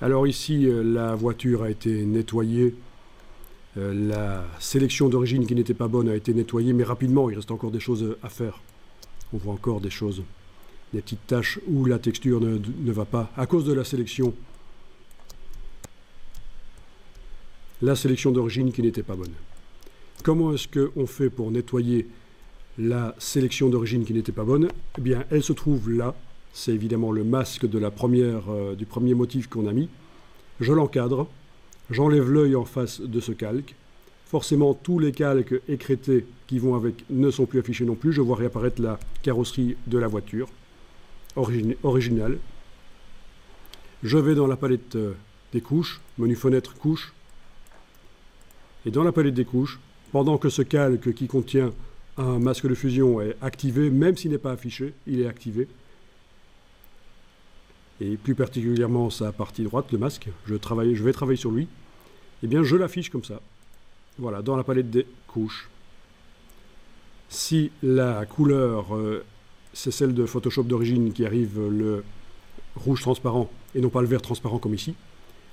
Alors ici, la voiture a été nettoyée. La sélection d'origine qui n'était pas bonne a été nettoyée, mais rapidement, il reste encore des choses à faire. On voit encore des choses, des petites taches où la texture ne va pas à cause de la sélection. La sélection d'origine qui n'était pas bonne. Comment est-ce qu'on fait pour nettoyer la sélection d'origine qui n'était pas bonne? Eh bien, elle se trouve là. C'est évidemment le masque de du premier motif qu'on a mis. Je l'encadre. J'enlève l'œil en face de ce calque. Forcément, tous les calques écrêtés qui vont avec ne sont plus affichés non plus. Je vois réapparaître la carrosserie de la voiture originale. Je vais dans la palette des couches, menu fenêtre couches. Et dans la palette des couches, pendant que ce calque qui contient un masque de fusion est activé, même s'il n'est pas affiché, il est activé. Et plus particulièrement sa partie droite, le masque, je vais travailler sur lui. Eh bien, je l'affiche comme ça. Voilà, dans la palette des couches. Si la couleur, c'est celle de Photoshop d'origine qui arrive le rouge transparent et non pas le vert transparent comme ici,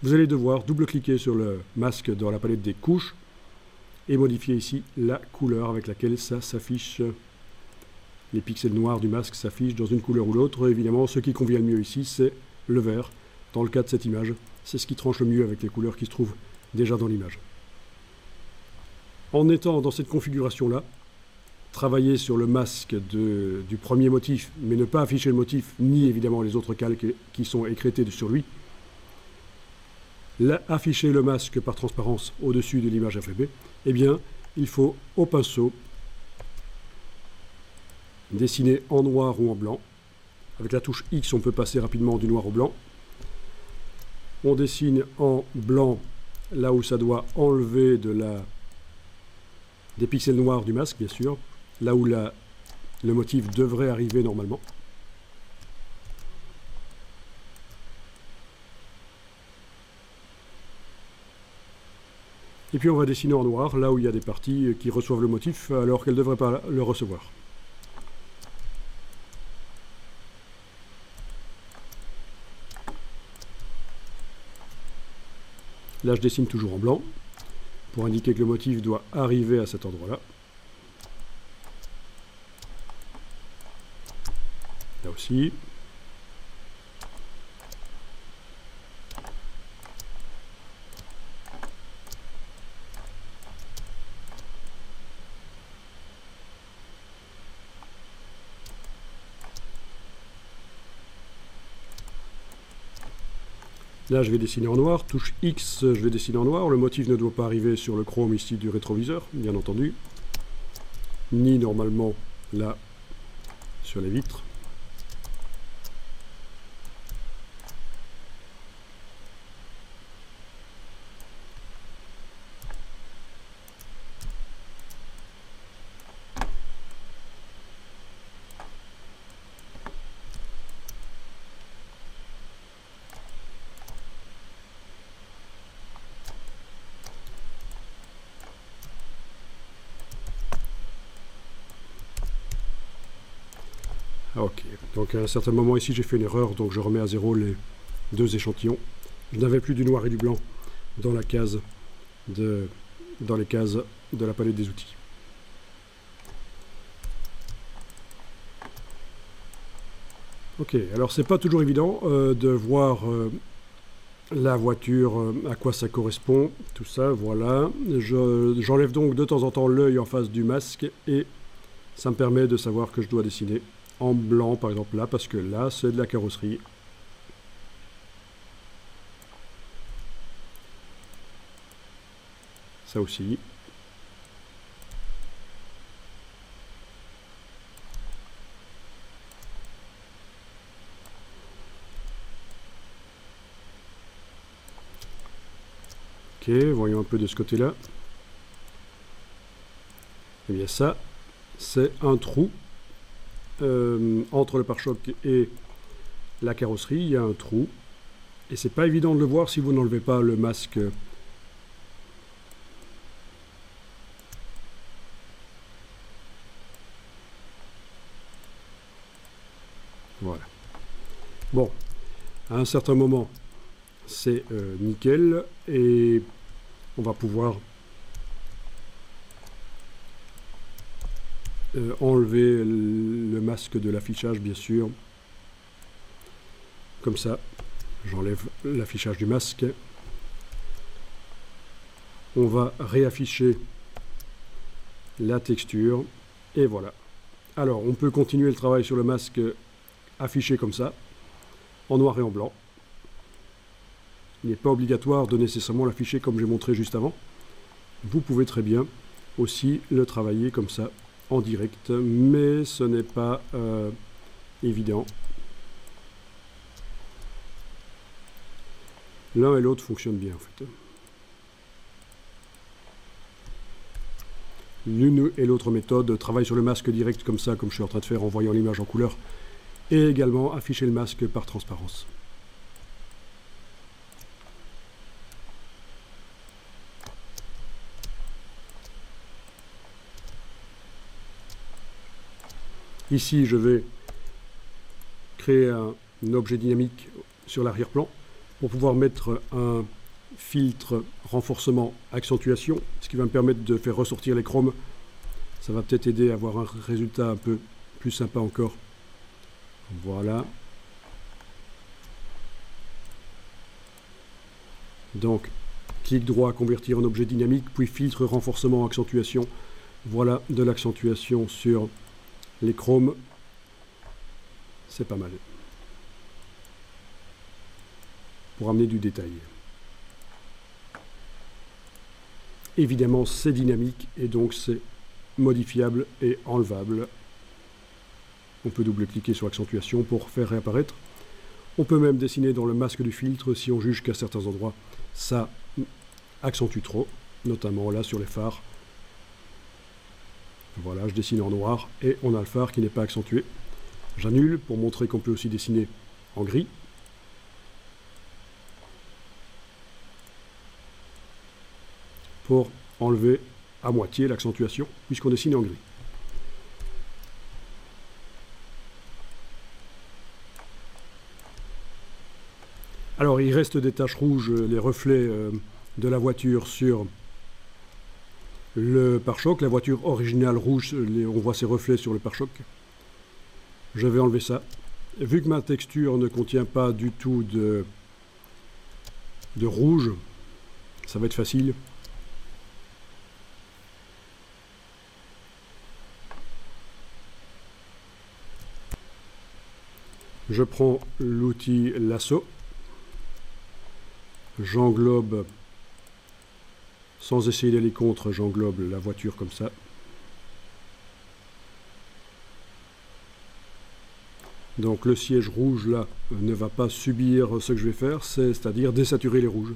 vous allez devoir double-cliquer sur le masque dans la palette des couches et modifier ici la couleur avec laquelle ça s'affiche. Les pixels noirs du masque s'affichent dans une couleur ou l'autre. Évidemment, ce qui convient le mieux ici, c'est le vert. Dans le cas de cette image, c'est ce qui tranche le mieux avec les couleurs qui se trouvent déjà dans l'image. En étant dans cette configuration-là, travailler sur le masque du premier motif, mais ne pas afficher le motif, ni évidemment les autres calques qui sont écrêtés sur lui. Là, afficher le masque par transparence au-dessus de l'image FFB, eh bien, il faut au pinceau dessiner en noir ou en blanc. Avec la touche X, on peut passer rapidement du noir au blanc. On dessine en blanc là où ça doit enlever des pixels noirs du masque, bien sûr, là où le motif devrait arriver normalement. Et puis on va dessiner en noir là où il y a des parties qui reçoivent le motif alors qu'elles ne devraient pas le recevoir. Là, je dessine toujours en blanc pour indiquer que le motif doit arriver à cet endroit-là. Là aussi. Là, je vais dessiner en noir. Touche X, je vais dessiner en noir. Le motif ne doit pas arriver sur le chrome ici du rétroviseur, bien entendu. Ni normalement là, sur les vitres. Ok, donc à un certain moment ici j'ai fait une erreur, donc je remets à zéro les deux échantillons. Je n'avais plus du noir et du blanc dans les cases de la palette des outils. Ok, alors c'est pas toujours évident de voir la voiture, à quoi ça correspond, tout ça, voilà. J'enlève donc de temps en temps l'œil en face du masque et ça me permet de savoir que je dois dessiner en blanc, par exemple là, parce que là, c'est de la carrosserie. Ça aussi. Ok, voyons un peu de ce côté-là. Eh bien ça, c'est un trou. Entre le pare-choc et la carrosserie, il y a un trou. Et c'est pas évident de le voir si vous n'enlevez pas le masque. Voilà. Bon, à un certain moment, c'est nickel. Et on va pouvoir enlever le masque de l'affichage, bien sûr. Comme ça, j'enlève l'affichage du masque. On va réafficher la texture. Et voilà. Alors, on peut continuer le travail sur le masque affiché comme ça, en noir et en blanc. Il n'est pas obligatoire de nécessairement l'afficher comme j'ai montré juste avant. Vous pouvez très bien aussi le travailler comme ça, en direct, mais ce n'est pas évident. L'un et l'autre fonctionnent bien en fait. L'une et l'autre méthode travaillent sur le masque direct comme ça, comme je suis en train de faire en voyant l'image en couleur, et également afficher le masque par transparence. Ici, je vais créer un objet dynamique sur l'arrière-plan pour pouvoir mettre un filtre renforcement accentuation, ce qui va me permettre de faire ressortir les chromes. Ça va peut-être aider à avoir un résultat un peu plus sympa encore. Voilà. Donc, clic droit, convertir en objet dynamique, puis filtre renforcement accentuation. Voilà de l'accentuation sur les chromes. C'est pas mal. Pour amener du détail. Évidemment, c'est dynamique et donc c'est modifiable et enlevable. On peut double-cliquer sur accentuation pour faire réapparaître. On peut même dessiner dans le masque du filtre si on juge qu'à certains endroits, ça accentue trop, notamment là sur les phares. Voilà, je dessine en noir et on a le phare qui n'est pas accentué. J'annule pour montrer qu'on peut aussi dessiner en gris. Pour enlever à moitié l'accentuation, puisqu'on dessine en gris. Alors, il reste des taches rouges, les reflets de la voiture sur le pare-choc. La voiture originale rouge, on voit ses reflets sur le pare-choc. Je vais enlever ça. Vu que ma texture ne contient pas du tout de rouge, ça va être facile. Je prends l'outil lasso, j'englobe, sans essayer d'aller contre, j'englobe la voiture comme ça. Donc le siège rouge là ne va pas subir ce que je vais faire, c'est-à-dire désaturer les rouges.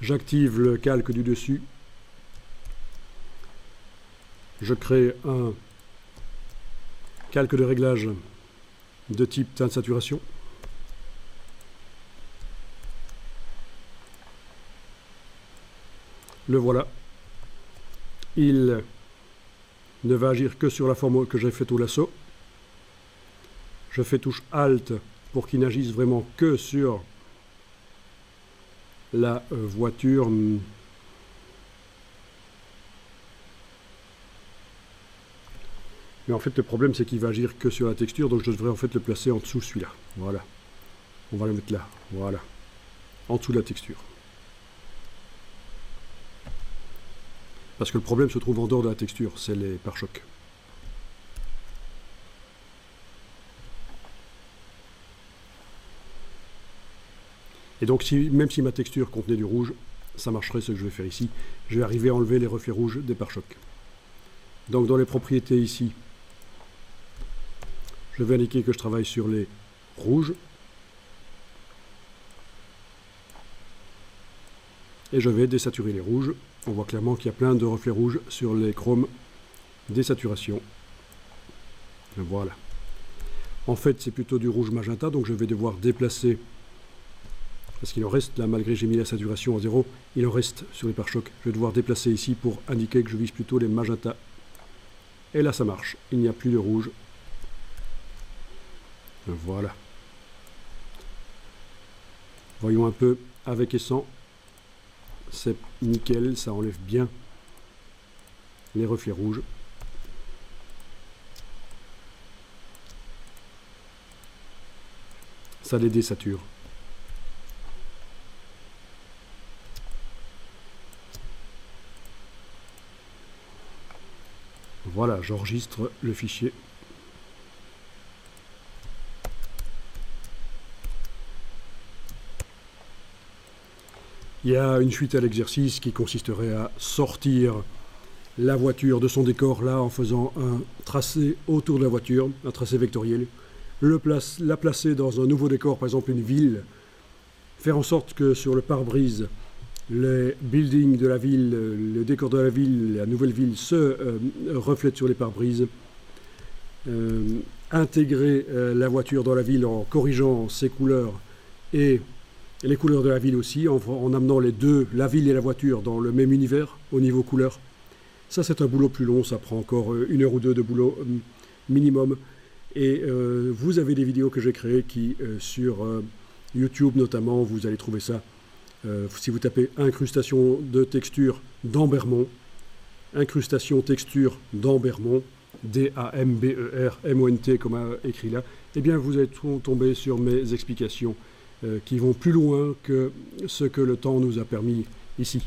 J'active le calque du dessus. Je crée un calque de réglage de type teinte saturation. Le voilà. Il ne va agir que sur la forme que j'ai faite au lasso. Je fais touche Alt pour qu'il n'agisse vraiment que sur la voiture. Mais en fait, le problème, c'est qu'il va agir que sur la texture, donc je devrais en fait le placer en dessous celui-là. Voilà. On va le mettre là. Voilà. En dessous de la texture. Parce que le problème se trouve en dehors de la texture, c'est les pare-chocs. Et donc, même si ma texture contenait du rouge, ça marcherait ce que je vais faire ici. Je vais arriver à enlever les reflets rouges des pare-chocs. Donc, dans les propriétés ici, je vais indiquer que je travaille sur les rouges. Et je vais désaturer les rouges. On voit clairement qu'il y a plein de reflets rouges sur les chromes. Désaturation. Voilà. En fait, c'est plutôt du rouge magenta, donc je vais devoir déplacer, parce qu'il en reste, là, malgré que j'ai mis la saturation à 0, il en reste sur les pare-chocs. Je vais devoir déplacer ici pour indiquer que je vise plutôt les magentas. Et là, ça marche. Il n'y a plus de rouge. Voilà. Voyons un peu avec et sans. C'est nickel, ça enlève bien les reflets rouges. Ça les désature. Voilà, j'enregistre le fichier. Il y a une suite à l'exercice qui consisterait à sortir la voiture de son décor là en faisant un tracé autour de la voiture, un tracé vectoriel, la placer dans un nouveau décor, par exemple une ville, faire en sorte que sur le pare-brise, les buildings de la ville, le décor de la ville, la nouvelle ville se reflètent sur les pare-brises, intégrer la voiture dans la ville en corrigeant ses couleurs et les couleurs de la ville aussi, en amenant les deux, la ville et la voiture, dans le même univers au niveau couleur. Ça, c'est un boulot plus long, ça prend encore 1 heure ou 2 de boulot minimum. Et vous avez des vidéos que j'ai créées qui, sur YouTube notamment, vous allez trouver ça. Si vous tapez incrustation de texture d'Ambermont, incrustation texture d'Ambermont, D-A-M-B-E-R-M-O-N-T comme écrit là, eh bien vous allez tomber sur mes explications qui vont plus loin que ce que le temps nous a permis ici.